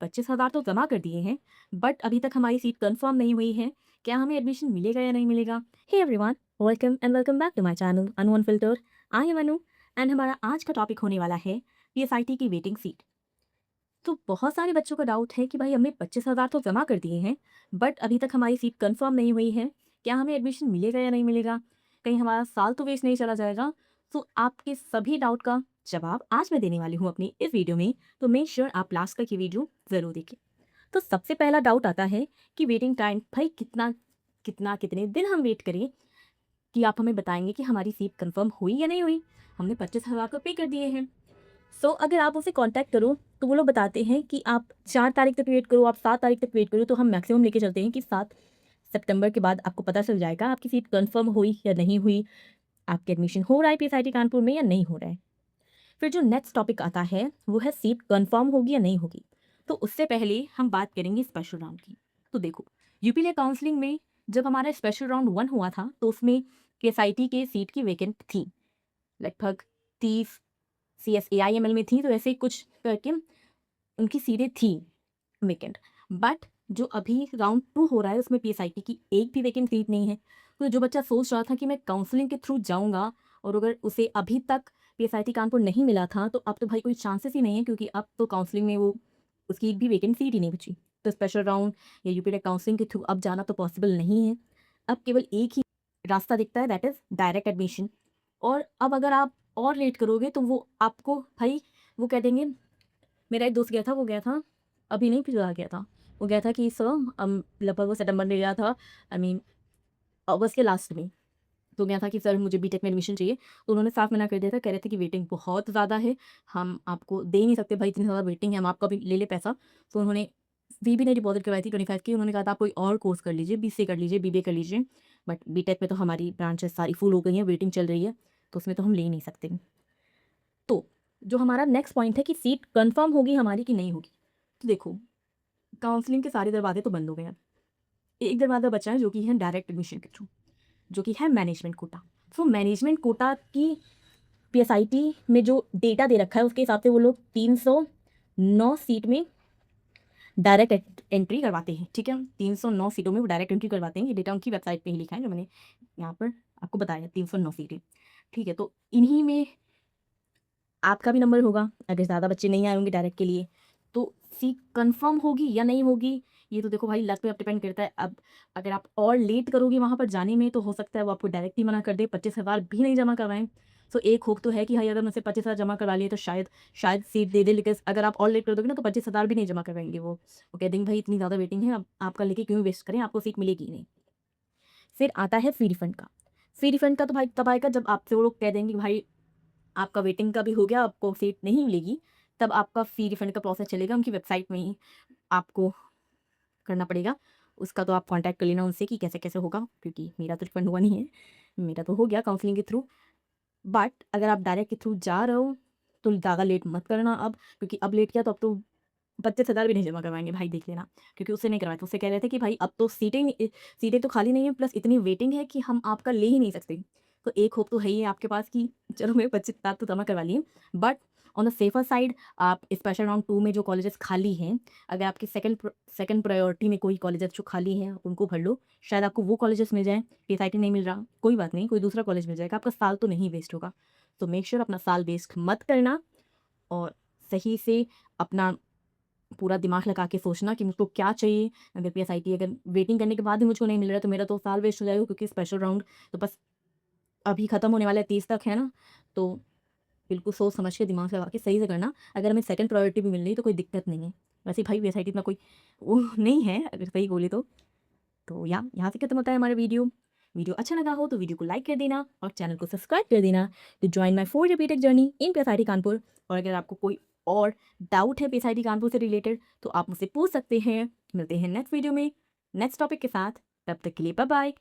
25,000 तो जमा कर दिए हैं, बट अभी तक हमारी सीट कंफर्म नहीं हुई है। क्या हमें एडमिशन मिलेगा या नहीं मिलेगा? Hey everyone, welcome and welcome back to my channel Anu unfiltered. I am Anu and हमारा आज का टॉपिक होने वाला है पीएसआईटी की वेटिंग सीट। तो बहुत सारे बच्चों का डाउट है कि भाई हमने 25,000 तो जमा कर दिए हैं, बट अभी तक हमारी सीट कंफर्म नहीं हुई है। क्या हमें एडमिशन मिलेगा या नहीं मिलेगा? कहीं हमारा साल तो वेस्ट नहीं चला जाएगा? तो आपके सभी डाउट का जवाब आज मैं देने वाली हूँ अपनी इस वीडियो में, तो मेक श्योर आप लास्ट तक ये वीडियो ज़रूर देखें। तो सबसे पहला डाउट आता है कि वेटिंग टाइम भाई कितना कितना कितने दिन हम वेट करें कि आप हमें बताएंगे कि हमारी सीट कंफर्म हुई या नहीं हुई। हमने 25,000 को पे कर दिए हैं। अगर आप उसे कांटेक्ट करो तो वो लोग बताते हैं कि आप 4 तारीख तक वेट करो, आप 7 तारीख तक वेट करो। तो हम मैक्सिमम लेके चलते हैं कि 7 सितंबर के बाद आपको पता चल जाएगा आपकी सीट कंफर्म हुई या नहीं हुई, आपके एडमिशन हो रहा है पीएसआईटी कानपुर में या नहीं हो रहा है। फिर जो नेक्स्ट टॉपिक आता है वो है सीट कंफर्म होगी या नहीं होगी। तो उससे पहले हम बात करेंगे स्पेशल राउंड की। तो देखो, यूपीले काउंसलिंग में जब हमारा स्पेशल राउंड 1 हुआ था तो उसमें पीएसआईटी के सीट की वैकेंट थी, लगभग 30 CSAIML में थी, तो ऐसे ही कुछ करके उनकी सीटें थी वैकेंट। बट जो अभी राउंड 2 हो रहा है उसमें पीएसआईटी की एक भी वैकेंट सीट नहीं है। तो जो बच्चा सोच रहा था कि मैं काउंसलिंग के थ्रू जाऊंगा और अगर उसे अभी तक पीएसआईटी कानपुर नहीं मिला था तो अब तो भाई कोई चांसेस ही नहीं है, क्योंकि अब तो काउंसलिंग में वो उसकी एक भी वैकेंट सीट ही नहीं बची। तो स्पेशल राउंड या यूपी टेक काउंसलिंग के थ्रू अब जाना तो पॉसिबल नहीं है। अब केवल एक ही रास्ता दिखता है, दैट इज़ डायरेक्ट एडमिशन। और अब अगर आप और लेट करोगे तो वो आपको भाई वो कह देंगे। मेरा एक दोस्त गया था, वो गया था अभी नहीं पिछला गया था, वो गया था कि सर लगभग वो सितंबर में गया था, आई मीन अगस्त के लास्ट में। तो गया था कि सर मुझे बीटेक में एडमिशन चाहिए। तो उन्होंने साफ मना कर दिया था, कह रहे थे कि वेटिंग बहुत ज़्यादा है, हम आपको दे ही नहीं सकते भाई, इतनी ज़्यादा वेटिंग है, हम आपका भी ले ले पैसा। तो उन्होंने फी भी नहीं डिपॉजिट करवाई थी 25 की। उन्होंने कहा था आप कोई और कोर्स कर लीजिए, बीसीए कर लीजिए, बीबीए कर लीजिए। बट बीटेक में तो हमारी ब्रांचेस सारी फुल हो गई हैं, वेटिंग चल रही है, तो उसमें तो हम ले ही नहीं सकते। तो जो हमारा नेक्स्ट पॉइंट है कि सीट कंफर्म होगी हमारी कि नहीं होगी। तो देखो, काउंसलिंग के सारे दरवाजे तो बंद हो गए हैं। एक दरवाज़ा बचा है जो कि है डायरेक्ट एडमिशन के थ्रू, जो कि है management quota. So management quota की पीएसआईटी में जो डेटा दे रखा है उसके हिसाब से वो लोग 309 सीट में डायरेक्ट एंट्री करवाते हैं। ठीक है, 309 सीटों में वो डायरेक्ट एंट्री करवाते हैं। ये डेटा उनकी वेबसाइट पे ही लिखा है जो मैंने यहाँ पर आपको बताया, 309 सीटें। ठीक है, तो इन्हीं में आपका भी नंबर होगा अगर ज़्यादा बच्चे नहीं आए होंगे डायरेक्ट के लिए। तो सीट कंफर्म होगी या नहीं होगी, ये तो देखो भाई लक पे अब डिपेंड करता है। अब अगर आप और लेट करोगे वहाँ पर जाने में तो हो सकता है वो आपको डायरेक्ट ही मना कर दे, 25,000 भी नहीं जमा करवाएं। सो एक होप तो है कि भाई अगर मुझसे 25,000 जमा करवा लिए तो शायद शायद सीट दे दे, लेकिन अगर आप और लेट कर दोगे ना तो 25,000 भी नहीं जमा करवाएंगे। वो कह देंगे भाई इतनी ज़्यादा वेटिंग है, अब आपका लेके क्यों वेस्ट करें, आपको सीट मिलेगी ही नहीं। फिर आता है फी रिफंड का। फी रिफंड का तो भाई तब आएगा जब आपसे वो लोग कह देंगे कि भाई आपका वेटिंग का भी हो गया, आपको सीट नहीं मिलेगी, तब आपका फ़ी रिफ़ंड का प्रोसेस चलेगा। उनकी वेबसाइट में ही आपको करना पड़ेगा। उसका तो आप कॉन्टैक्ट कर लेना उनसे कि कैसे-कैसे होगा, क्योंकि मेरा तो रिफ़ंड हुआ नहीं है। मेरा तो हो गया काउंसलिंग के थ्रू। बट अगर आप डायरेक्ट के थ्रू जा रहे हो, तो ज़्यादा लेट मत करना अब, क्योंकि अब लेट किया तो अब तो 25,000 भी नहीं जमा करवाएँगे भाई, देख लेना। क्योंकि उससे नहीं करवाए थे, उससे कह रहे थे कि भाई अब तो सीटें तो खाली नहीं है, प्लस इतनी वेटिंग है कि हम आपका ले ही नहीं सकते। तो एक होप तो है ही है आपके पास कि चलो मेरे 25,000 तो जमा करवा लिए। But on the safer side आप स्पेशल राउंड 2 में जो कॉलेजेस खाली हैं, अगर आपकी सेकंड प्रायोरिटी में कोई कॉलेजेस जो खाली हैं आप उनको भर लो। शायद आपको वो कॉलेजेस मिल जाएँ, पीएसआईटी नहीं मिल रहा, कोई बात नहीं, कोई दूसरा कॉलेज मिल जाएगा, आपका साल तो नहीं वेस्ट होगा। तो मेक श्योर अपना साल वेस्ट मत करना, और सही से अपना पूरा दिमाग लगा के सोचना कि मुझको क्या चाहिए। अगर पीएसआईटी अगर वेटिंग करने के बाद भी मुझको नहीं मिल रहा है तो मेरा तो साल वेस्ट हो जाएगा, क्योंकि स्पेशल राउंड तो बस अभी ख़त्म होने वाला है, 30 तक है ना। तो बिल्कुल सोच समझ के दिमाग लगा के सही से करना। अगर हमें सेकंड प्रायोरिटी भी मिल रही तो कोई दिक्कत नहीं है। वैसे भाई पीएसआईटी इतना कोई वो नहीं है अगर सही बोले तो। यहाँ से खत्म होता है हमारा वीडियो। वीडियो अच्छा लगा हो तो वीडियो को लाइक कर देना और चैनल को सब्सक्राइब कर देना to join my 4 year BTech journey in PSIT Kanpur. और अगर आपको कोई और डाउट है पीएसआईटी कानपुर से रिलेटेड तो आप मुझसे पूछ सकते हैं। मिलते हैं नेक्स्ट वीडियो में नेक्स्ट टॉपिक के साथ, तब तक के लिए बाय बाय।